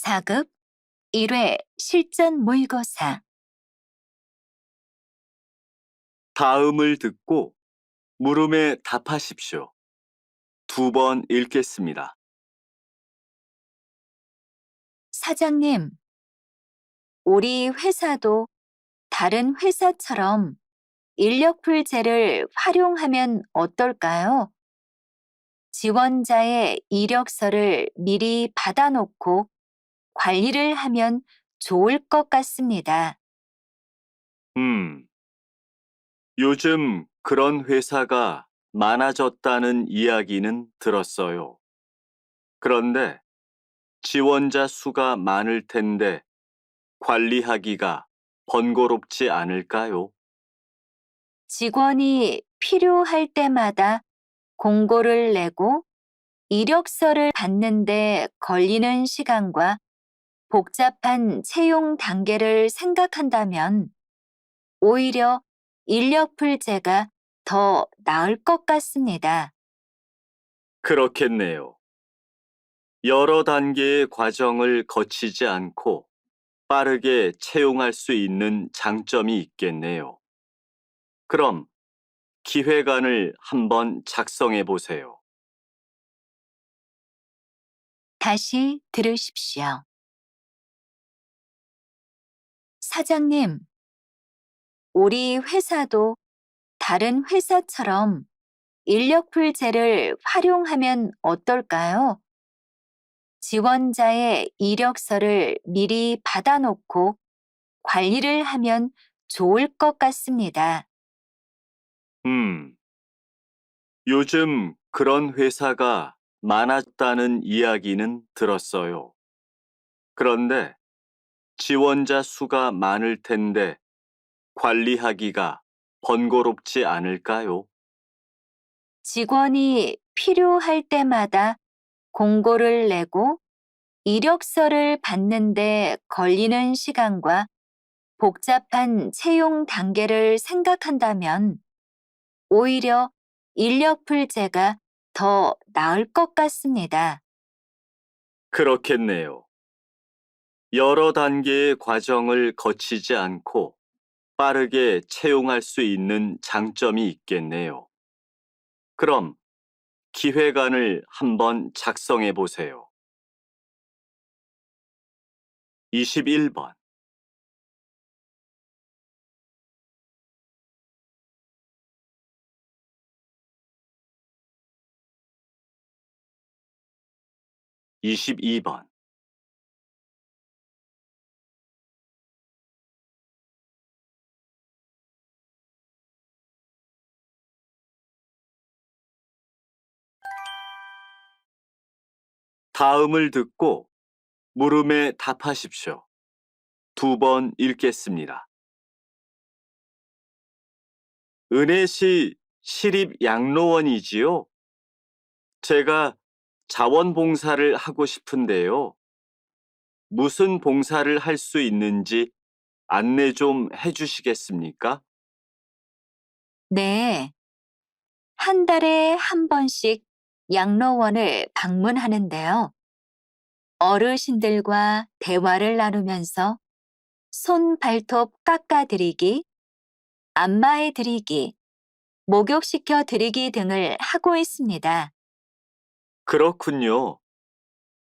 4급 1회 실전 모의고사. 다음을 듣고 물음에 답하십시오. 2번 읽겠습니다. 사장님, 우리 회사도 다른 회사처럼 인력풀제를 활용하면 어떨까요? 지원자의 이력서를 미리 받아놓고 관리를 하면 좋을 것 같습니다. 요즘 그런 회사가 많아졌다는 이야기는 들었어요. 그런데 지원자 수가 많을 텐데 관리하기가 번거롭지 않을까요? 직원이 필요할 때마다 공고를 내고 이력서를 받는데 걸리는 시간과 복잡한 채용 단계를 생각한다면 오히려 인력풀제가 더 나을 것 같습니다. 그렇겠네요. 여러 단계의 과정을 거치지 않고 빠르게 채용할 수 있는 장점이 있겠네요. 그럼 기획안을 한번 작성해 보세요. 다시 들으십시오. 사장님, 우리 회사도 다른 회사처럼 인력풀제를 활용하면 어떨까요? 지원자의 이력서를 미리 받아놓고 관리를 하면 좋을 것 같습니다. 요즘 그런 회사가 많았다는 이야기는 들었어요. 그런데 지원자 수가 많을 텐데 관리하기가 번거롭지 않을까요? 직원이 필요할 때마다 공고를 내고 이력서를 받는데 걸리는 시간과 복잡한 채용 단계를 생각한다면 오히려 인력풀제가 더 나을 것 같습니다. 그렇겠네요. 여러 단계의 과정을 거치지 않고 빠르게 채용할 수 있는 장점이 있겠네요. 그럼 기획안을 한번 작성해 보세요. 21번. 22번. 다음을 듣고 물음에 답하십시오. 2번 읽겠습니다. 은혜시 시립양로원이지요? 제가 자원봉사를 하고 싶은데요. 무슨 봉사를 할 수 있는지 안내 좀 해주시겠습니까? 네, 한 달에 한 번씩 양로원을 방문하는데요. 어르신들과 대화를 나누면서 손 발톱 깎아드리기, 안마해드리기, 목욕시켜드리기 등을 하고 있습니다. 그렇군요.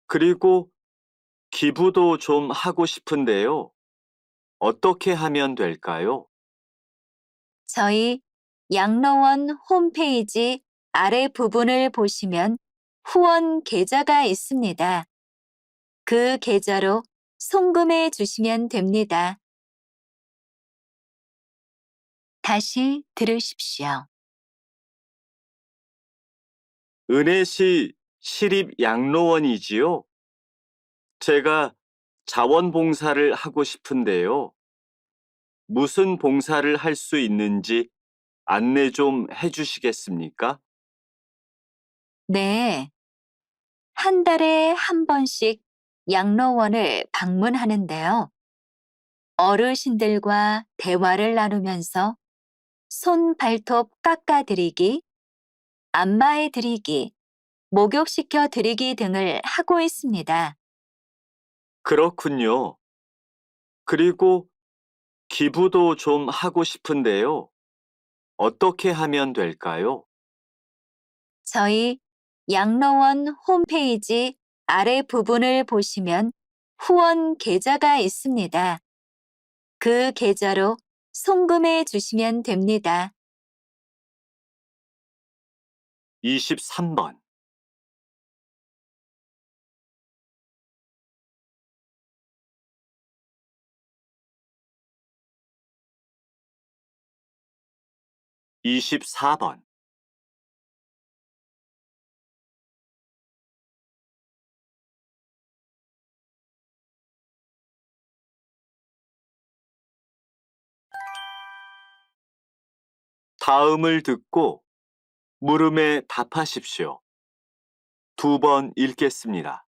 그리고 기부도 좀 하고 싶은데요. 어떻게 하면 될까요? 저희 양로원 홈페이지 아래 부분을 보시면 후원 계좌가 있습니다. 그 계좌로 송금해 주시면 됩니다. 다시 들으십시오. 은혜시 시립양로원이지요? 제가 자원봉사를 하고 싶은데요. 무슨 봉사를 할 수 있는지 안내 좀 해주시겠습니까? 네, 한 달에 한 번씩 양로원을 방문하는데요. 어르신들과 대화를 나누면서 손 발톱 깎아드리기, 안마해드리기, 목욕시켜드리기 등을 하고 있습니다. 그렇군요. 그리고 기부도 좀 하고 싶은데요. 어떻게 하면 될까요? 저희 양로원 홈페이지 아래 부분을 보시면 후원 계좌가 있습니다. 그 계좌로 송금해 주시면 됩니다. 23번. 24번. 다음을 듣고 물음에 답하십시오. 2번 읽겠습니다.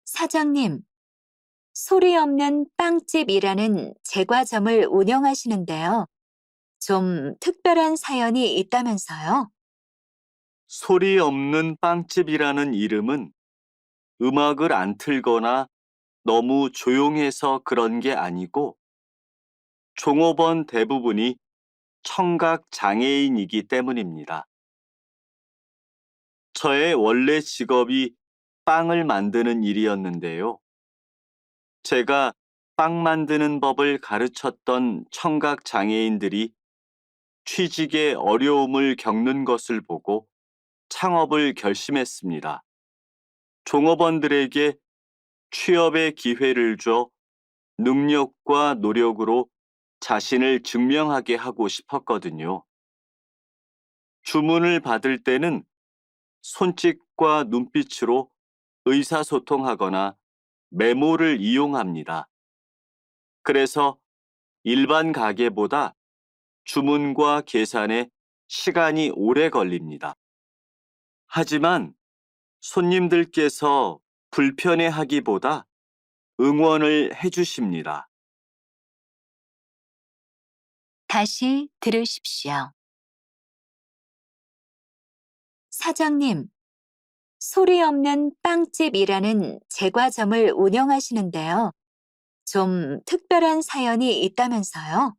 사장님, 소리 없는 빵집이라는 제과점을 운영하시는데요. 좀 특별한 사연이 있다면서요? 소리 없는 빵집이라는 이름은 음악을 안 틀거나 너무 조용해서 그런 게 아니고 종업원 대부분이 청각 장애인이기 때문입니다. 저의 원래 직업이 빵을 만드는 일이었는데요. 제가 빵 만드는 법을 가르쳤던 청각 장애인들이 취직에 어려움을 겪는 것을 보고 창업을 결심했습니다. 종업원들에게 취업의 기회를 줘 능력과 노력으로 자신을 증명하게 하고 싶었거든요. 주문을 받을 때는 손짓과 눈빛으로 의사소통하거나 메모를 이용합니다. 그래서 일반 가게보다 주문과 계산에 시간이 오래 걸립니다. 하지만 손님들께서 불편해하기보다 응원을 해주십니다. 다시 들으십시오. 사장님, 소리 없는 빵집이라는 제과점을 운영하시는데요. 좀 특별한 사연이 있다면서요?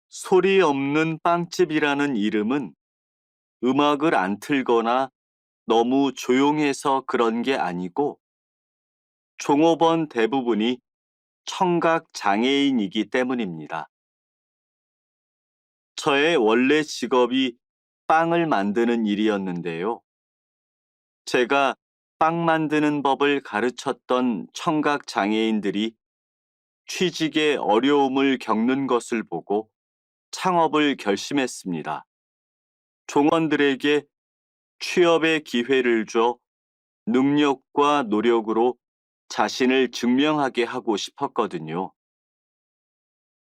소리 없는 빵집이라는 이름은 음악을 안 틀거나 너무 조용해서 그런 게 아니고 종업원 대부분이 청각 장애인이기 때문입니다. 저의 원래 직업이 빵을 만드는 일이었는데요. 제가 빵 만드는 법을 가르쳤던 청각 장애인들이 취직에 어려움을 겪는 것을 보고 창업을 결심했습니다. 종원들에게 취업의 기회를 줘 능력과 노력으로 자신을 증명하게 하고 싶었거든요.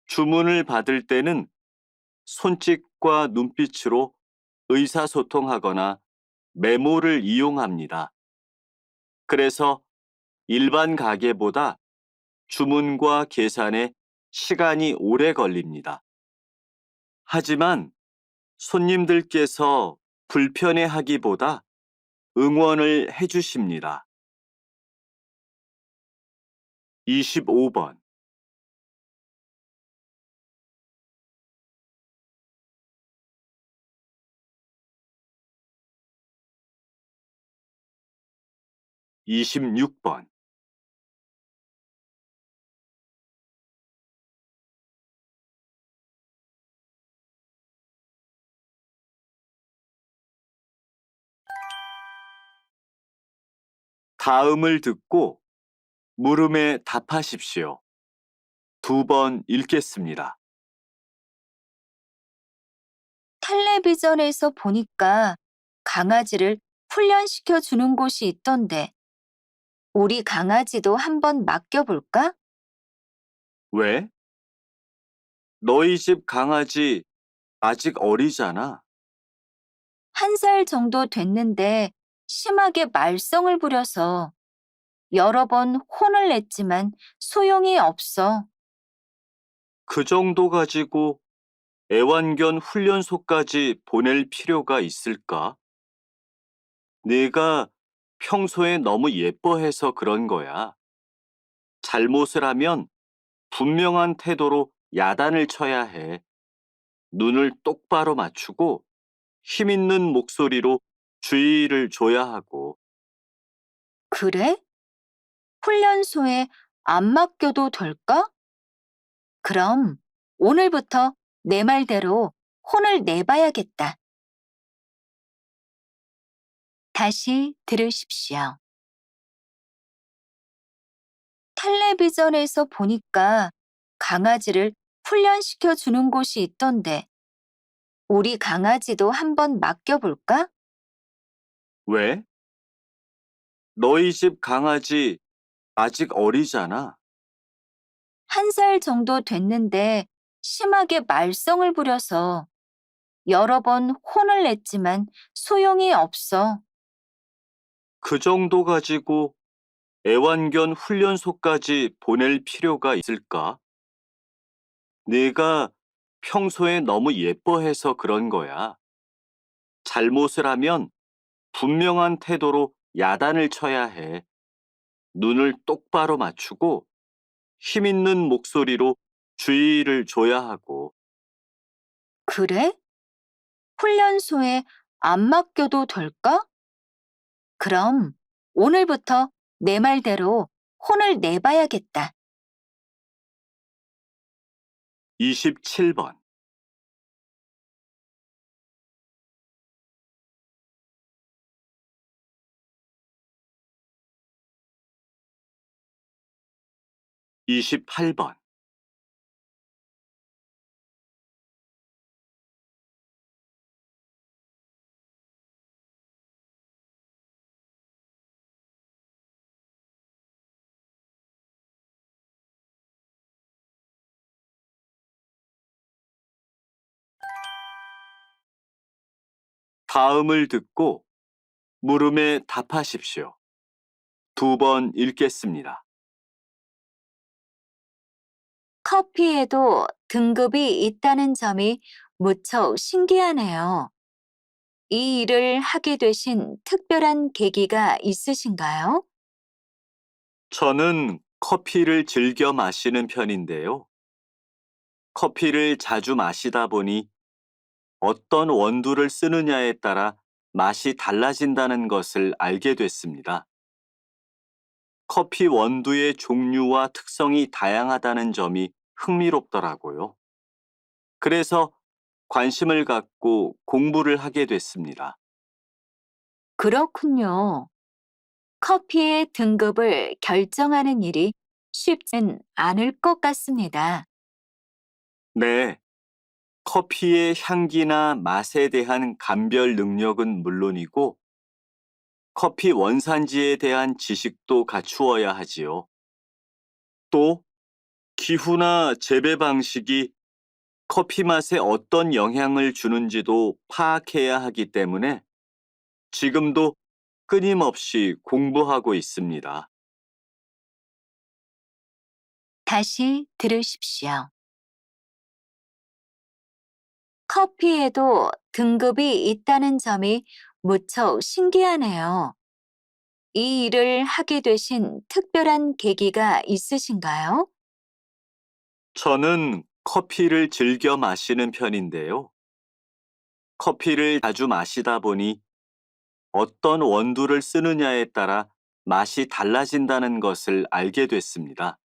주문을 받을 때는 손짓과 눈빛으로 의사소통하거나 메모를 이용합니다. 그래서 일반 가게보다 주문과 계산에 시간이 오래 걸립니다. 하지만 손님들께서 불편해하기보다 응원을 해주십니다. 25번. 26번. 다음을 듣고 물음에 답하십시오. 2번 읽겠습니다. 텔레비전에서 보니까 강아지를 훈련시켜 주는 곳이 있던데, 우리 강아지도 한번 맡겨볼까? 왜? 너희 집 강아지 아직 어리잖아. 1살 정도 됐는데 심하게 말썽을 부려서 여러 번 혼을 냈지만 소용이 없어. 그 정도 가지고 애완견 훈련소까지 보낼 필요가 있을까? 내가 평소에 너무 예뻐해서 그런 거야. 잘못을 하면 분명한 태도로 야단을 쳐야 해. 눈을 똑바로 맞추고 힘 있는 목소리로 주의를 줘야 하고. 그래? 훈련소에 안 맡겨도 될까? 그럼 오늘부터 내 말대로 혼을 내봐야겠다. 다시 들으십시오. 텔레비전에서 보니까 강아지를 훈련시켜 주는 곳이 있던데, 우리 강아지도 한번 맡겨볼까? 왜? 너희 집 강아지 아직 어리잖아. 1살 정도 됐는데 심하게 말썽을 부려서 여러 번 혼을 냈지만 소용이 없어. 그 정도 가지고 애완견 훈련소까지 보낼 필요가 있을까? 내가 평소에 너무 예뻐해서 그런 거야. 잘못을 하면 분명한 태도로 야단을 쳐야 해. 눈을 똑바로 맞추고 힘 있는 목소리로 주의를 줘야 하고. 그래? 훈련소에 안 맡겨도 될까? 그럼 오늘부터 내 말대로 혼을 내봐야겠다. 27번. 28번. '다음을 듣고 물음에 답하십시오. 2번 읽겠습니다. 커피에도 등급이 있다는 점이 무척 신기하네요. 이 일을 하게 되신 특별한 계기가 있으신가요? 저는 커피를 즐겨 마시는 편인데요. 커피를 자주 마시다 보니 어떤 원두를 쓰느냐에 따라 맛이 달라진다는 것을 알게 됐습니다. 커피 원두의 종류와 특성이 다양하다는 점이 흥미롭더라고요. 그래서 관심을 갖고 공부를 하게 됐습니다. 그렇군요. 커피의 등급을 결정하는 일이 쉽진 않을 것 같습니다. 네, 커피의 향기나 맛에 대한 감별 능력은 물론이고 커피 원산지에 대한 지식도 갖추어야 하지요. 또 기후나 재배 방식이 커피 맛에 어떤 영향을 주는지도 파악해야 하기 때문에 지금도 끊임없이 공부하고 있습니다. 다시 들으십시오. 커피에도 등급이 있다는 점이 무척 신기하네요. 이 일을 하게 되신 특별한 계기가 있으신가요? 저는 커피를 즐겨 마시는 편인데요. 커피를 자주 마시다 보니 어떤 원두를 쓰느냐에 따라 맛이 달라진다는 것을 알게 됐습니다.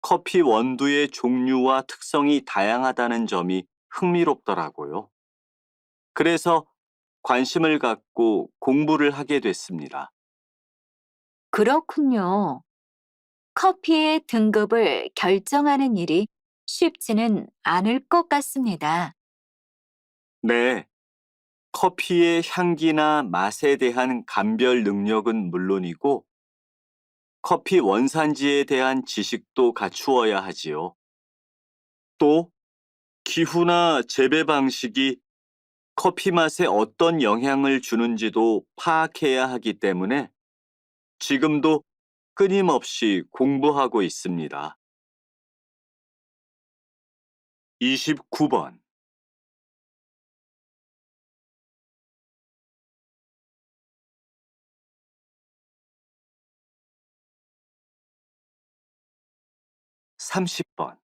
커피 원두의 종류와 특성이 다양하다는 점이 흥미롭더라고요. 그래서 관심을 갖고 공부를 하게 됐습니다. 그렇군요. 커피의 등급을 결정하는 일이 쉽지는 않을 것 같습니다. 네, 커피의 향기나 맛에 대한 감별 능력은 물론이고 커피 원산지에 대한 지식도 갖추어야 하지요. 또 기후나 재배 방식이 커피 맛에 어떤 영향을 주는지도 파악해야 하기 때문에 지금도 끊임없이 공부하고 있습니다. 29번. 30번.